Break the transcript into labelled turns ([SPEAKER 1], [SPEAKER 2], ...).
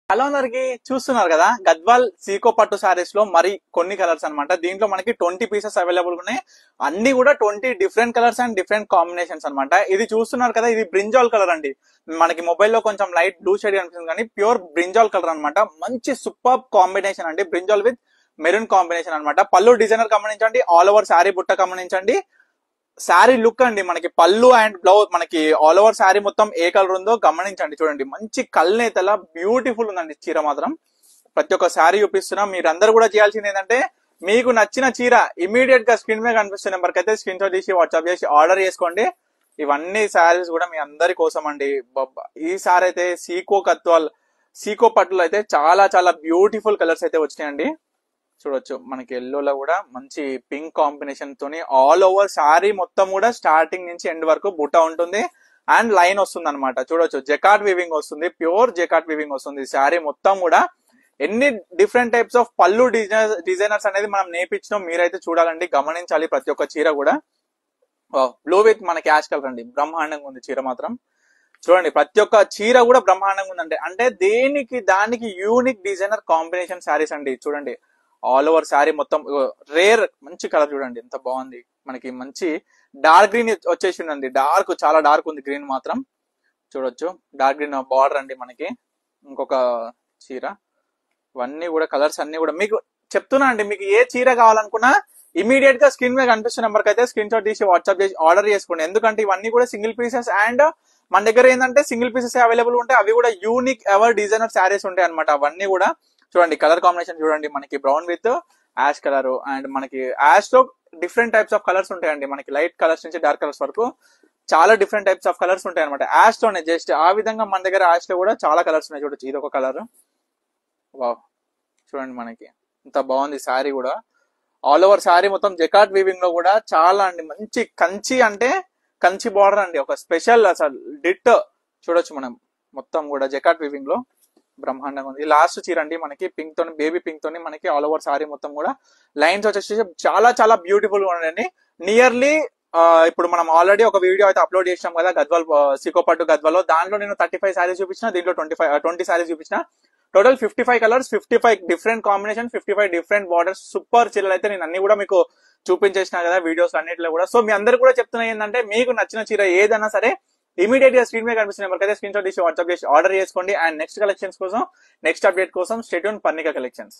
[SPEAKER 1] Hello అందరికి చూస్తున్నారు కదా గద్వాల్ సీకో పట్టు సారీస్ లో మరి కొన్ని కలర్స్ అన్నమాట. దీంట్లో మనకి 20 పీసెస్ అవైలబుల్ ఉన్నాయి. అన్ని కూడా 20 different colours and different combinations అన్నమాట. ఇది చూస్తున్నారు కదా, ఇది బ్రింజాల్ కలర్ అండి. మనకి మొబైల్లో కొంచెం లైట్ బ్లూ షేడ్ అనిపిస్తుంది కానీ ప్యూర్ బ్రింజాల్ కలర్ అన్నమాట. మంచి సూపర్ కాంబినేషన్ అండి, బ్రింజాల్ విత్ మెరూన్ కాంబినేషన్ అన్నమాట. పళ్ళు డిజైనర్ గమనించండి, ఆల్ ఓవర్ శారీ బుట్ట గమనించండి. శారీ లుక్ అండి, మనకి పళ్ళు అండ్ బ్లౌజ్ మనకి ఆల్ ఓవర్ శారీ మొత్తం ఏ కలర్ ఉందో గమనించండి. చూడండి మంచి కల్నేతలా బ్యూటిఫుల్ ఉందండి చీర మాత్రం. ప్రతి ఒక్క శారీ చూపిస్తున్నా. మీరందరూ కూడా చేయాల్సింది ఏంటంటే, మీకు నచ్చిన చీర ఇమీడియట్ గా స్క్రీన్ మీద కనిపిస్తున్న నెంబర్కి అయితే స్క్రీన్ షాట్ తీసి వాట్సాప్ చేసి ఆర్డర్ చేసుకోండి. ఇవన్నీ శారీస్ కూడా మీ అందరి కోసం అండి. ఈ సారీ అయితే సీకో పట్టులో అయితే చాలా చాలా బ్యూటిఫుల్ కలర్స్ అయితే వచ్చినాయండి. చూడొచ్చు, మనకి ఎల్లోలో కూడా మంచి పింక్ కాంబినేషన్ తోని ఆల్ ఓవర్ శారీ మొత్తం కూడా స్టార్టింగ్ నుంచి ఎండ్ వరకు బుట్ట ఉంటుంది అండ్ లైన్ వస్తుంది అనమాట. చూడొచ్చు, జెకార్డ్ వీవింగ్ వస్తుంది, ప్యూర్ జెకార్డ్ వీవింగ్ వస్తుంది శారీ మొత్తం కూడా. ఎన్ని డిఫరెంట్ టైప్స్ ఆఫ్ పళ్ళు డిజైనర్స్ అనేది మనం నేర్పించినాం, మీరైతే చూడాలండి, గమనించాలి ప్రతి ఒక్క చీర కూడా. బ్లూ విత్ మనకి యాష్ కలర్ అండి, బ్రహ్మాండంగా ఉంది చీర మాత్రం. చూడండి ప్రతి ఒక్క చీర కూడా బ్రహ్మాండంగా ఉందండి. అంటే దానికి యూనిక్ డిజైనర్ కాంబినేషన్ శారీస్ అండి. చూడండి ఆల్ ఓవర్ శారీ మొత్తం రేర్ మంచి కలర్ చూడండి ఎంత బాగుంది. మనకి మంచి డార్క్ గ్రీన్ వచ్చేసి ఉందండి, చాలా డార్క్ ఉంది గ్రీన్ మాత్రం. చూడొచ్చు డార్క్ గ్రీన్ బార్డర్ అండి మనకి. ఇంకొక చీర, ఇవన్నీ కూడా కలర్స్ అన్ని కూడా మీకు చెప్తున్నా అండి. మీకు ఏ చీర కావాలనుకున్నా ఇమీడియట్ గా స్క్రీన్ మీద కనిపిస్తున్న నెంబర్కి అయితే స్క్రీన్ షాట్ తీసి వాట్సాప్ చేసి ఆర్డర్ చేసుకోండి. ఎందుకంటే ఇవన్నీ కూడా సింగిల్ పీసెస్ అండ్ మన దగ్గర ఏంటంటే సింగిల్ పీసెస్ అవైలబుల్ ఉంటాయి. అవి కూడా యూనిక్ ఎవర్ డిజైనర్ శారీస్ ఉంటాయి అనమాట. అవన్నీ కూడా చూడండి కలర్ కాంబినేషన్ చూడండి, మనకి brown with ash colour and మనకి యాష్ లో డిఫరెంట్ టైప్స్ ఆఫ్ కలర్స్ ఉంటాయండి. మనకి లైట్ కలర్స్ నుంచి డార్క్ కలర్స్ వరకు చాలా డిఫరెంట్ టైప్స్ ఆఫ్ కలర్స్ ఉంటాయి అనమాట. యాష్ లోనే జస్ట్ ఆ విధంగా మన దగ్గర యాష్ లో కూడా చాలా కలర్స్ ఉన్నాయి. చూడొచ్చు ఇది ఒక కలర్. వావ్, చూడండి మనకి ఇంత బాగుంది శారీ కూడా. ఆల్ ఓవర్ శారీ మొత్తం జెకార్డ్ వీవింగ్ లో కూడా చాలా అండి, మంచి కంచి బార్డర్ అండి, ఒక స్పెషల్ అసలు డిట్. చూడొచ్చు మనం మొత్తం కూడా జెకార్డ్ వీవింగ్ లో బ్రహ్మాండంగా ఉంది. లాస్ట్ చీర అండి, మనకి పింక్ తోని బేబీ పింక్ తోని మనకి ఆల్ ఓవర్ సారీ మొత్తం కూడా లైన్స్ వచ్చేసి చాలా చాలా బ్యూటిఫుల్ గా ఉండండి. నియర్లీ ఇప్పుడు మనం ఆల్రెడీ ఒక వీడియో అయితే అప్లోడ్ చేసాం కదా గద్వాల్ సీకో పట్టు గద్వాల్లో. దాంట్లో నేను 35 సారీస్ చూపించిన, దీంట్లో 20 సారీస్ చూపించిన. Total 55 colours, 55 different combination, 55 different borders. Super చీరలు అయితే నేను అన్ని కూడా మీకు చూపించేసిన కదా వీడియోస్ అన్నిటిలో కూడా. సో మీ అందరు కూడా చెప్తున్నా ఏంటంటే, మీకు నచ్చిన చీర ఏదైనా సరే ఇమీడియట్ గా స్క్రీన్ మీద కనిపిస్తున్న నెంబర్కి అయితే స్క్రీన్ షాట్ తీసి వాట్సాప్ చేసి ఆర్డర్ చేసుకోండి. అండ్ నెక్స్ట్ కలెక్షన్స్ కోసం, నెక్స్ట్ అప్డేట్ కోసం స్టే ట్యూన్ పర్ణిక కలెక్షన్స్.